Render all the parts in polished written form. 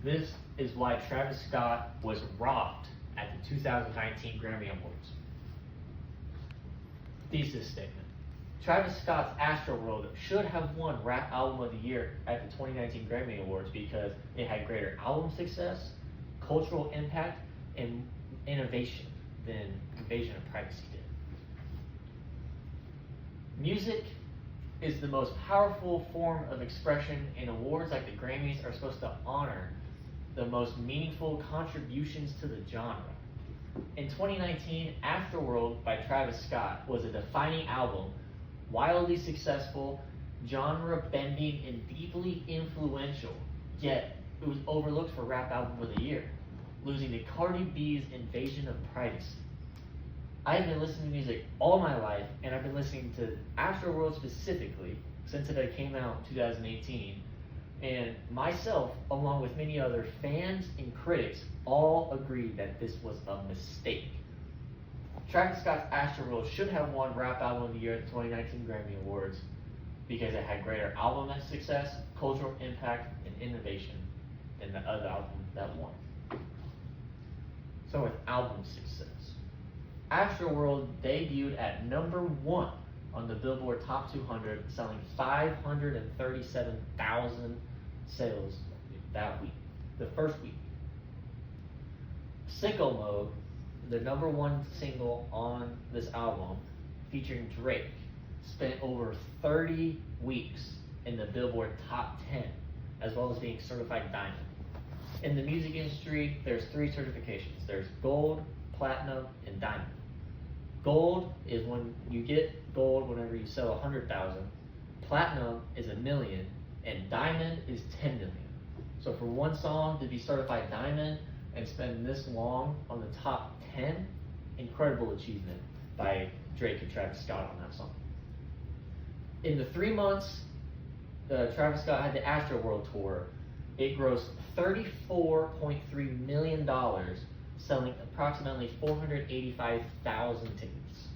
This is why Travis Scott was robbed at the 2019 Grammy Awards. Thesis statement. Travis Scott's Astroworld should have won Rap Album of the Year at the 2019 Grammy Awards because it had greater album success, cultural impact, and innovation than Invasion of Privacy did. Music is the most powerful form of expression, and awards like the Grammys are supposed to honor the most meaningful contributions to the genre. In 2019, Afterworld by Travis Scott was a defining album, wildly successful, genre-bending, and deeply influential, yet it was overlooked for Rap Album of the Year, losing to Cardi B's Invasion of Privacy. I've been listening to music all my life, and I've been listening to Afterworld specifically since it came out in 2018. And myself, along with many other fans and critics, all agreed that this was a mistake. Travis Scott's Astroworld should have won Rap Album of the Year at the 2019 Grammy Awards because it had greater album success, cultural impact, and innovation than the other album that won. So with album success, Astroworld debuted at #1 on the Billboard Top 200, selling 537,000 sales that week, the first week. Sicko Mode, the #1 single on this album, featuring Drake, spent over 30 weeks in the Billboard Top 10, as well as being certified diamond. In the music industry, there's 3 certifications. There's gold, platinum, and diamond. Gold is when you get gold whenever you sell 100,000. Platinum is 1 million, and diamond is 10 million. So for one song to be certified diamond and spend this long on the top 10, incredible achievement by Drake and Travis Scott on that song. In the 3 months Travis Scott had the Astroworld tour, it grossed $34.3 million, selling approximately 485,000 tickets.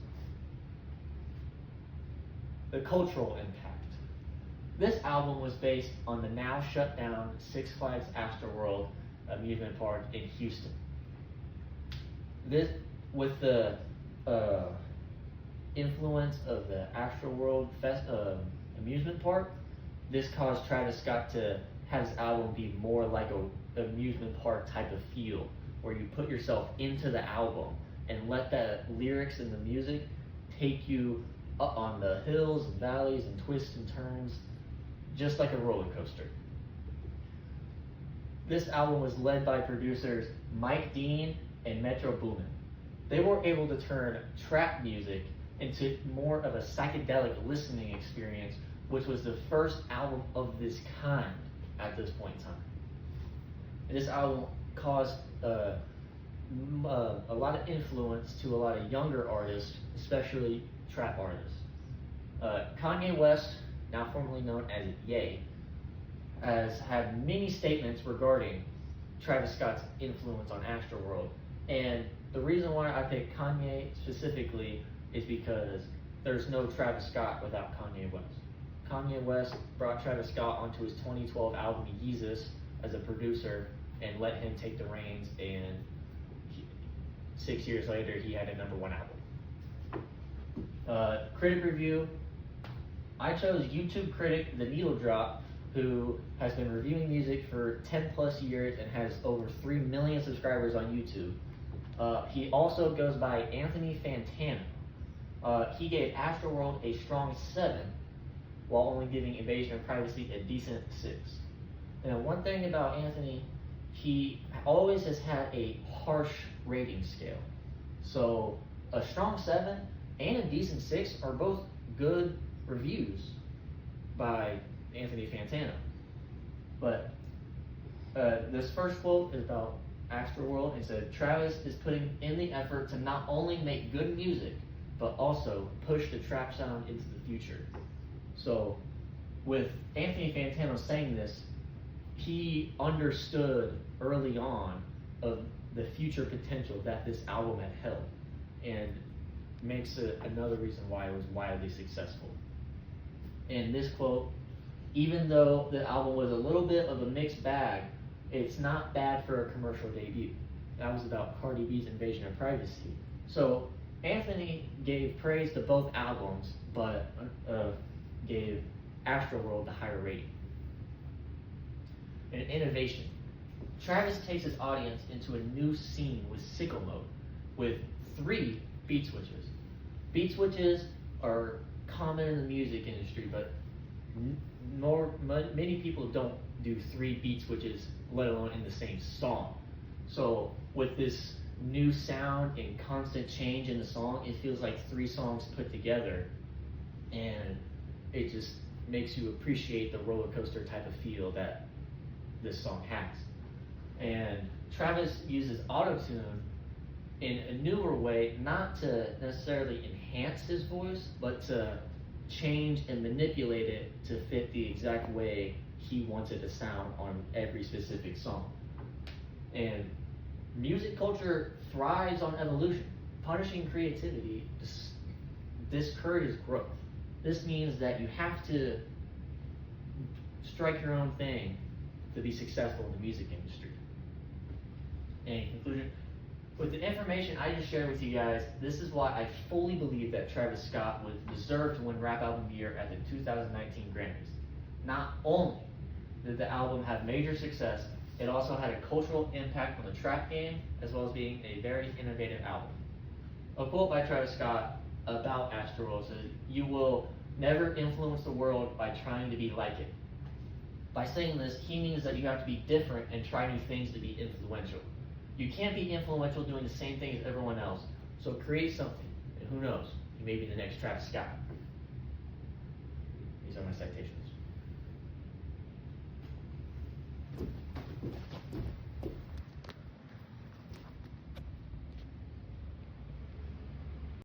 The cultural impact. This album was based on the now shut down Six Flags Astroworld amusement park in Houston. This, with the influence of the Astroworld amusement park, this caused Travis Scott to have his album be more like an amusement park type of feel, where you put yourself into the album and let the lyrics and the music take you up on the hills and valleys and twists and turns, just like a roller coaster. This album was led by producers Mike Dean and Metro Boomin. They were able to turn trap music into more of a psychedelic listening experience, which was the first album of this kind at this point in time. And this album caused a lot of influence to a lot of younger artists, especially trap artists. Kanye West, now formerly known as Ye, has had many statements regarding Travis Scott's influence on Astroworld. And the reason why I picked Kanye specifically is because there's no Travis Scott without Kanye West. Kanye West brought Travis Scott onto his 2012 album Yeezus as a producer and let him take the reins, and 6 years later he had a #1 album. Critic review. I chose YouTube critic The Needle Drop, who has been reviewing music for 10 plus years and has over 3 million subscribers on YouTube. He also goes by Anthony Fantano. He gave Astroworld a strong 7, while only giving Invasion of Privacy a decent 6. Now, one thing about Anthony, he always has had a harsh rating scale. So a strong 7 and a decent 6 are both good reviews by Anthony Fantano. But this first quote is about Astroworld. It said, Travis is putting in the effort to not only make good music, but also push the trap sound into the future. So with Anthony Fantano saying this, he understood early on of the future potential that this album had held, and makes it another reason why it was wildly successful. In this quote, even though the album was a little bit of a mixed bag, It's not bad for a commercial debut. That was about Cardi B's invasion of privacy. So Anthony gave praise to both albums, but gave Astroworld the higher rating. And innovation. Travis takes his audience into a new scene with sicko mode, with 3 beat switches. Beat switches are common in the music industry, but many people don't do 3 beat switches, let alone in the same song. So with this new sound and constant change in the song, it feels like 3 songs put together, and it just makes you appreciate the roller coaster type of feel that this song has. And Travis uses auto-tune in a newer way, not to necessarily enhance his voice, but to change and manipulate it to fit the exact way he wants it to sound on every specific song. And music culture thrives on evolution. Punishing creativity discourages growth. This means that you have to strike your own thing to be successful in the music industry. In conclusion, with the information I just shared with you guys, this is why I fully believe that Travis Scott would deserve to win Rap Album of the Year at the 2019 Grammys. Not only did the album have major success, it also had a cultural impact on the trap game, as well as being a very innovative album. A quote by Travis Scott about Astroworld says, "You will never influence the world by trying to be like it." By saying this, he means that you have to be different and try new things to be influential. You can't be influential doing the same thing as everyone else, so create something, and who knows, you may be the next Travis Scott. These are my citations.